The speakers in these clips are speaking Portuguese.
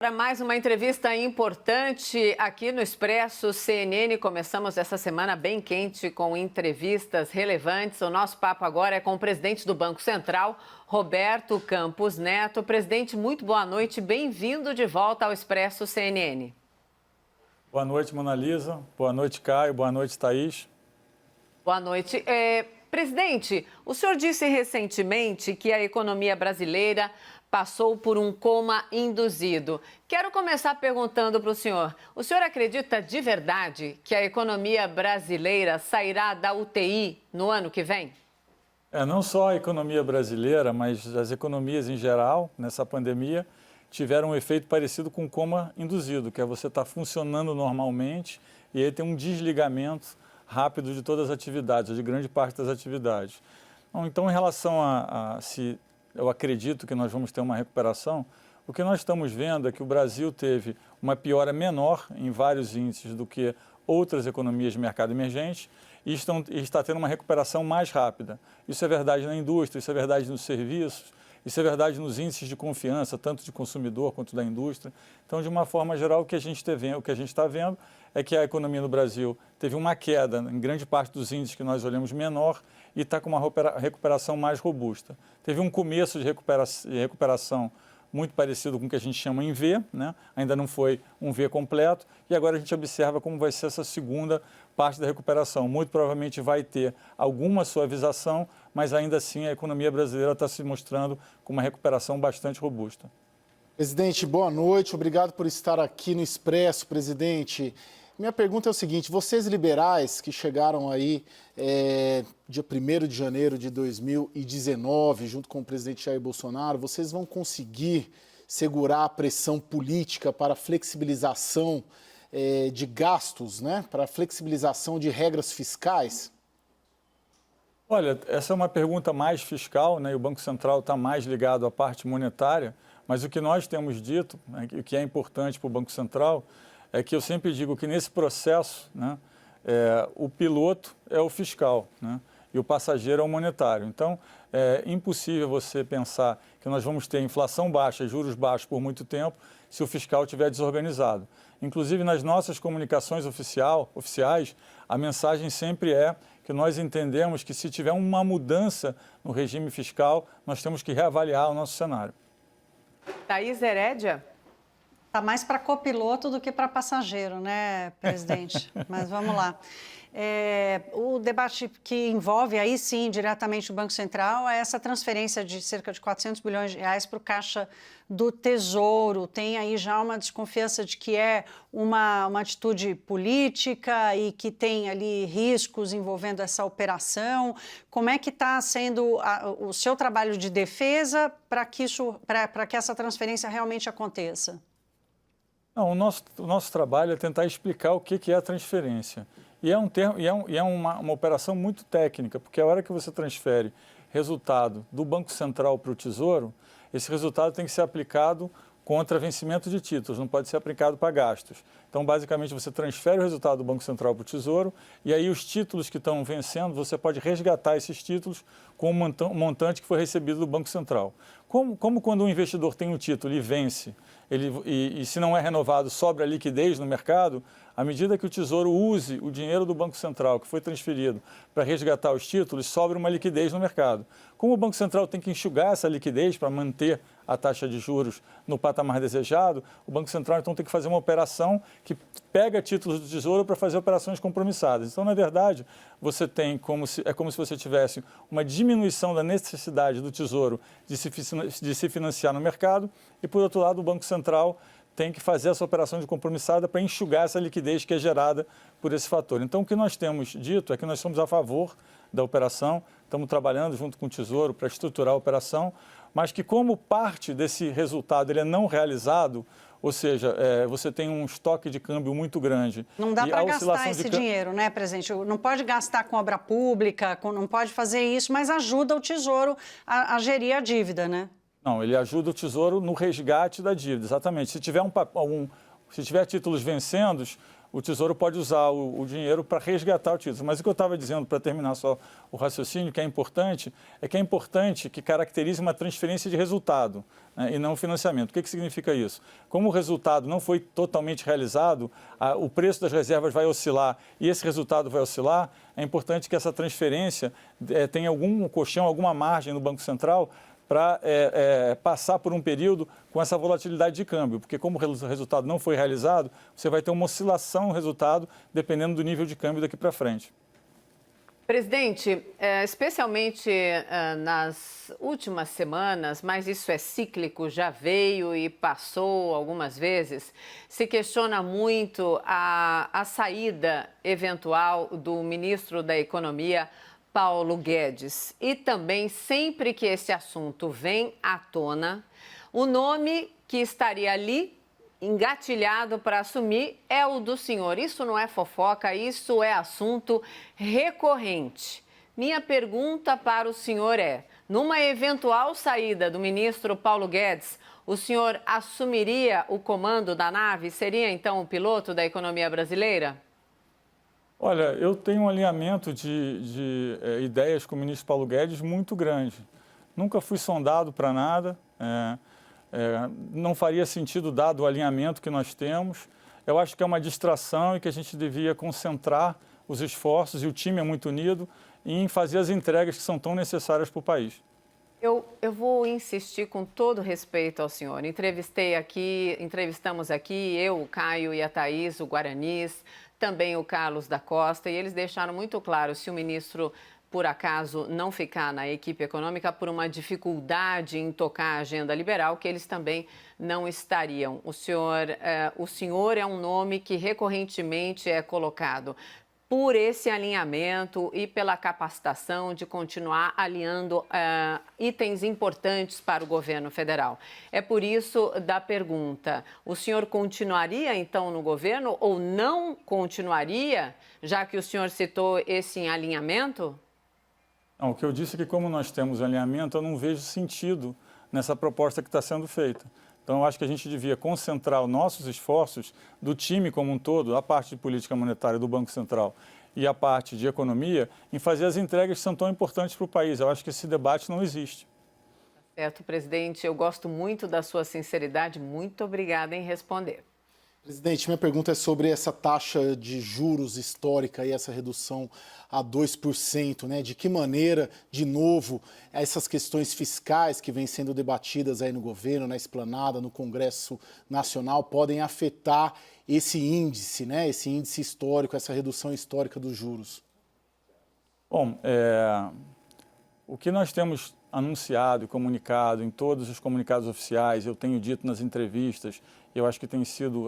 Para mais uma entrevista importante aqui no Expresso CNN, começamos essa semana bem quente com entrevistas relevantes. O nosso papo agora é com o presidente do Banco Central, Roberto Campos Neto. Presidente, muito boa noite, bem-vindo de volta ao Expresso CNN. Boa noite, Mona Lisa. Boa noite, Caio. Boa noite, Thaís. Boa noite. Presidente, o senhor disse recentemente que a economia brasileira passou por um coma induzido. Quero começar perguntando para o senhor acredita de verdade que a economia brasileira sairá da UTI no ano que vem? Não só a economia brasileira, mas as economias em geral, nessa pandemia, tiveram um efeito parecido com coma induzido, que é você estar funcionando normalmente e aí tem um desligamento rápido de todas as atividades, de grande parte das atividades. Então, em relação a se eu acredito que nós vamos ter uma recuperação, o que nós estamos vendo é que o Brasil teve uma piora menor em vários índices do que outras economias de mercado emergente e está tendo uma recuperação mais rápida. Isso é verdade na indústria, isso é verdade nos serviços, isso é verdade nos índices de confiança, tanto de consumidor quanto da indústria. Então, de uma forma geral, o que a gente está vendo é que a economia no Brasil teve uma queda em grande parte dos índices que nós olhamos menor e está com uma recuperação mais robusta. Teve um começo de recuperação muito parecido com o que a gente chama em V, né? Ainda não foi um V completo, e agora a gente observa como vai ser essa segunda parte da recuperação. Muito provavelmente vai ter alguma suavização, mas ainda assim a economia brasileira está se mostrando com uma recuperação bastante robusta. Presidente, boa noite. Obrigado por estar aqui no Expresso, presidente. Minha pergunta é o seguinte, vocês liberais que chegaram aí dia 1º de janeiro de 2019, junto com o presidente Jair Bolsonaro, vocês vão conseguir segurar a pressão política para a flexibilização de gastos, né? Para a flexibilização de regras fiscais? Olha, essa é uma pergunta mais fiscal, né? E o Banco Central está mais ligado à parte monetária, mas o que nós temos dito, né, o que é importante para o Banco Central, é que eu sempre digo que nesse processo, né, o piloto é o fiscal, né, e o passageiro é o monetário. Então, é impossível você pensar que nós vamos ter inflação baixa, juros baixos por muito tempo, se o fiscal estiver desorganizado. Inclusive, nas nossas comunicações oficiais, a mensagem sempre é que nós entendemos que se tiver uma mudança no regime fiscal, nós temos que reavaliar o nosso cenário. Thaís Herédia? Está mais para copiloto do que para passageiro, né, presidente? Mas vamos lá. O debate que envolve aí sim diretamente o Banco Central é essa transferência de cerca de 400 bilhões de reais para o Caixa do Tesouro. Tem aí já uma desconfiança de que é uma atitude política e que tem ali riscos envolvendo essa operação. Como é que está sendo o seu trabalho de defesa para que essa transferência realmente aconteça? Não, o nosso trabalho é tentar explicar o que é a transferência. E é uma operação muito técnica, porque a hora que você transfere resultado do Banco Central para o Tesouro, esse resultado tem que ser aplicado contra vencimento de títulos, não pode ser aplicado para gastos. Então, basicamente, você transfere o resultado do Banco Central para o Tesouro e aí os títulos que estão vencendo, você pode resgatar esses títulos com o montante que foi recebido do Banco Central. Como quando um investidor tem um título e vence, e se não é renovado, sobra liquidez no mercado, à medida que o Tesouro use o dinheiro do Banco Central que foi transferido para resgatar os títulos, sobra uma liquidez no mercado. Como o Banco Central tem que enxugar essa liquidez para manter a taxa de juros no patamar desejado, o Banco Central então tem que fazer uma operação que pega títulos do Tesouro para fazer operações compromissadas. Então, na verdade, você tem como se você tivesse uma diminuição da necessidade do Tesouro de se financiar no mercado e, por outro lado, o Banco Central tem que fazer essa operação de compromissada para enxugar essa liquidez que é gerada por esse fator. Então, o que nós temos dito é que nós somos a favor da operação, estamos trabalhando junto com o Tesouro para estruturar a operação, mas que como parte desse resultado ele é não realizado, ou seja, você tem um estoque de câmbio muito grande. Não dá para gastar esse dinheiro, né, presidente? Não pode gastar com obra pública, não pode fazer isso, mas ajuda o Tesouro a gerir a dívida, né? Não, ele ajuda o Tesouro no resgate da dívida, exatamente. Se tiver títulos vencendo, o Tesouro pode usar o dinheiro para resgatar o título. Mas o que eu estava dizendo, para terminar só o raciocínio, que é importante que caracterize uma transferência de resultado, né, e não financiamento. O que significa isso? Como o resultado não foi totalmente realizado, o preço das reservas vai oscilar e esse resultado vai oscilar, é importante que essa transferência tenha algum colchão, alguma margem no Banco Central para passar por um período com essa volatilidade de câmbio, porque como o resultado não foi realizado, você vai ter uma oscilação no resultado dependendo do nível de câmbio daqui para frente. Presidente, especialmente nas últimas semanas, mas isso é cíclico, já veio e passou algumas vezes, se questiona muito a saída eventual do ministro da Economia, Paulo Guedes. E também, sempre que esse assunto vem à tona, o nome que estaria ali engatilhado para assumir é o do senhor. Isso não é fofoca, isso é assunto recorrente. Minha pergunta para o senhor é: numa eventual saída do ministro Paulo Guedes, o senhor assumiria o comando da nave? Seria então o piloto da economia brasileira? Olha, eu tenho um alinhamento de ideias com o ministro Paulo Guedes muito grande. Nunca fui sondado para nada, não faria sentido dado o alinhamento que nós temos. Eu acho que é uma distração e que a gente devia concentrar os esforços, e o time é muito unido, em fazer as entregas que são tão necessárias para o país. Eu vou insistir com todo respeito ao senhor. Entrevistamos aqui eu, o Caio e a Thaís, o Guaranis, também o Carlos da Costa, e eles deixaram muito claro, se o ministro, por acaso, não ficar na equipe econômica por uma dificuldade em tocar a agenda liberal, que eles também não estariam. O senhor é um nome que recorrentemente é colocado por esse alinhamento e pela capacitação de continuar alinhando itens importantes para o governo federal. É por isso da pergunta: o senhor continuaria então no governo ou não continuaria, já que o senhor citou esse alinhamento? Não, o que eu disse é que, como nós temos alinhamento, eu não vejo sentido nessa proposta que está sendo feita. Então, eu acho que a gente devia concentrar os nossos esforços do time como um todo, a parte de política monetária do Banco Central e a parte de economia, em fazer as entregas que são tão importantes para o país. Eu acho que esse debate não existe. Certo, presidente. Eu gosto muito da sua sinceridade. Muito obrigada em responder. Presidente, minha pergunta é sobre essa taxa de juros histórica e essa redução a 2%, né? De que maneira, de novo, essas questões fiscais que vêm sendo debatidas aí no governo, na esplanada, no Congresso Nacional, podem afetar esse índice, né? Esse índice histórico, essa redução histórica dos juros? Bom, o que nós temos anunciado e comunicado em todos os comunicados oficiais, eu tenho dito nas entrevistas, eu acho que tem sido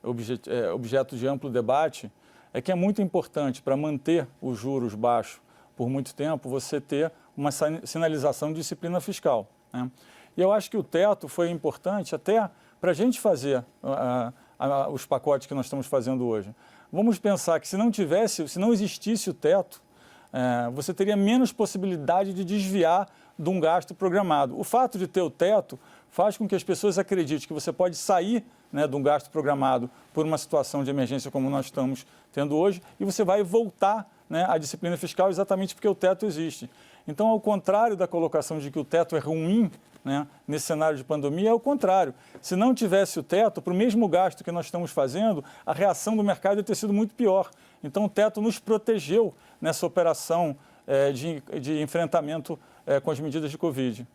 objeto de amplo debate, é que é muito importante para manter os juros baixos por muito tempo você ter uma sinalização de disciplina fiscal, né? E eu acho que o teto foi importante até para a gente fazer os pacotes que nós estamos fazendo hoje. Vamos pensar que se não existisse o teto, você teria menos possibilidade de desviar de um gasto programado. O fato de ter o teto faz com que as pessoas acreditem que você pode sair, né, de um gasto programado por uma situação de emergência como nós estamos tendo hoje, e você vai voltar, né, à disciplina fiscal exatamente porque o teto existe. Então, ao contrário da colocação de que o teto é ruim, né, nesse cenário de pandemia, é o contrário. Se não tivesse o teto, para o mesmo gasto que nós estamos fazendo, a reação do mercado ia ter sido muito pior. Então, o teto nos protegeu nessa operação de enfrentamento com as medidas de Covid.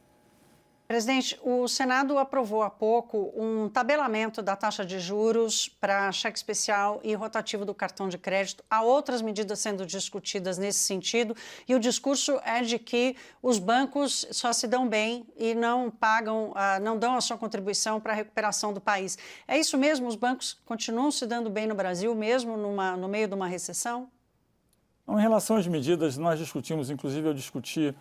Presidente, o Senado aprovou há pouco um tabelamento da taxa de juros para cheque especial e rotativo do cartão de crédito. Há outras medidas sendo discutidas nesse sentido e o discurso é de que os bancos só se dão bem e não pagam, não dão a sua contribuição para a recuperação do país. É isso mesmo? Os bancos continuam se dando bem no Brasil, mesmo no meio de uma recessão? Em relação às medidas, nós discutimos, inclusive eu discuti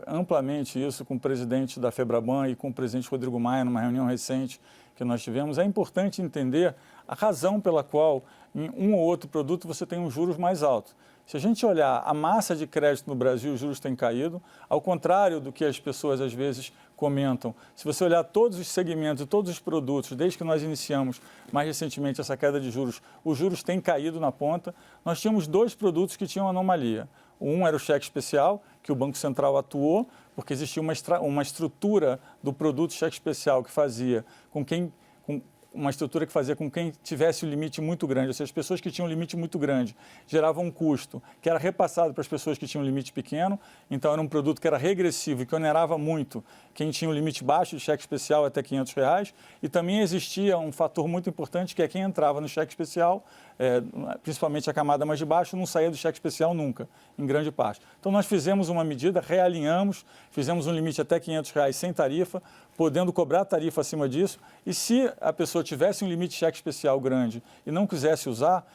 amplamente isso com o presidente da FEBRABAN e com o presidente Rodrigo Maia, numa reunião recente que nós tivemos. É importante entender a razão pela qual em um ou outro produto você tem um juros mais alto. Se a gente olhar a massa de crédito no Brasil, os juros têm caído, ao contrário do que as pessoas às vezes comentam. Se você olhar todos os segmentos e todos os produtos, desde que nós iniciamos mais recentemente essa queda de juros, os juros têm caído na ponta. Nós tínhamos 2 produtos que tinham anomalia. Um era o cheque especial, que o Banco Central atuou, porque existia uma estrutura do produto cheque especial que fazia com quem tivesse um limite muito grande, ou seja, as pessoas que tinham um limite muito grande geravam um custo que era repassado para as pessoas que tinham um limite pequeno, então era um produto que era regressivo e que onerava muito quem tinha um limite baixo de cheque especial até R$500, e também existia um fator muito importante que é quem entrava no cheque especial, principalmente a camada mais de baixo, não saía do cheque especial nunca, em grande parte. Então nós fizemos uma medida, realinhamos, fizemos um limite até R$500 sem tarifa, podendo cobrar tarifa acima disso, e se a pessoa tivesse um limite de cheque especial grande e não quisesse usar,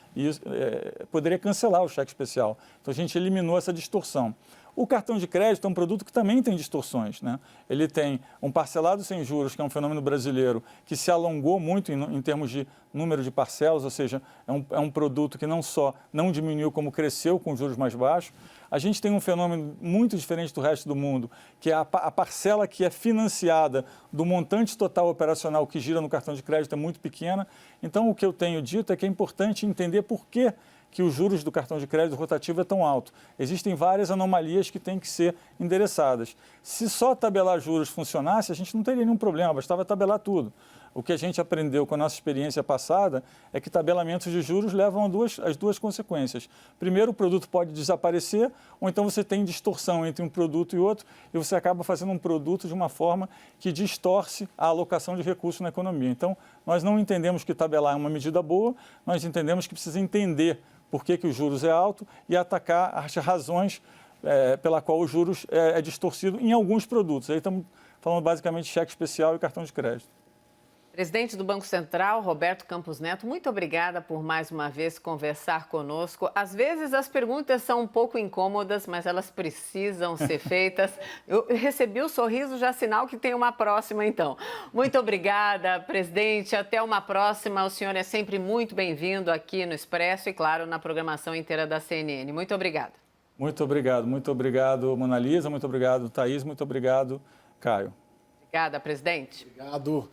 poderia cancelar o cheque especial. Então a gente eliminou essa distorção. O cartão de crédito é um produto que também tem distorções, né? Ele tem um parcelado sem juros, que é um fenômeno brasileiro, que se alongou muito em termos de número de parcelas, ou seja, é um produto que não só não diminuiu, como cresceu com juros mais baixos. A gente tem um fenômeno muito diferente do resto do mundo, que é a parcela que é financiada do montante total operacional que gira no cartão de crédito é muito pequena. Então, o que eu tenho dito é que é importante entender por que os juros do cartão de crédito rotativo é tão alto. Existem várias anomalias que têm que ser endereçadas. Se só tabelar juros funcionasse, a gente não teria nenhum problema, bastava tabelar tudo. O que a gente aprendeu com a nossa experiência passada é que tabelamentos de juros levam às duas consequências. Primeiro, o produto pode desaparecer, ou então você tem distorção entre um produto e outro, e você acaba fazendo um produto de uma forma que distorce a alocação de recursos na economia. Então, nós não entendemos que tabelar é uma medida boa, nós entendemos que precisa entender por que os juros é alto e atacar as razões pela qual os juros é distorcido em alguns produtos. Aí estamos falando basicamente de cheque especial e cartão de crédito. Presidente do Banco Central, Roberto Campos Neto, muito obrigada por mais uma vez conversar conosco. Às vezes as perguntas são um pouco incômodas, mas elas precisam ser feitas. Eu recebi o sorriso, já sinal que tem uma próxima, então. Muito obrigada, presidente. Até uma próxima. O senhor é sempre muito bem-vindo aqui no Expresso e, claro, na programação inteira da CNN. Muito obrigada. Muito obrigado, Mona Lisa. Muito obrigado, Thaís. Muito obrigado, Caio. Obrigada, presidente. Obrigado.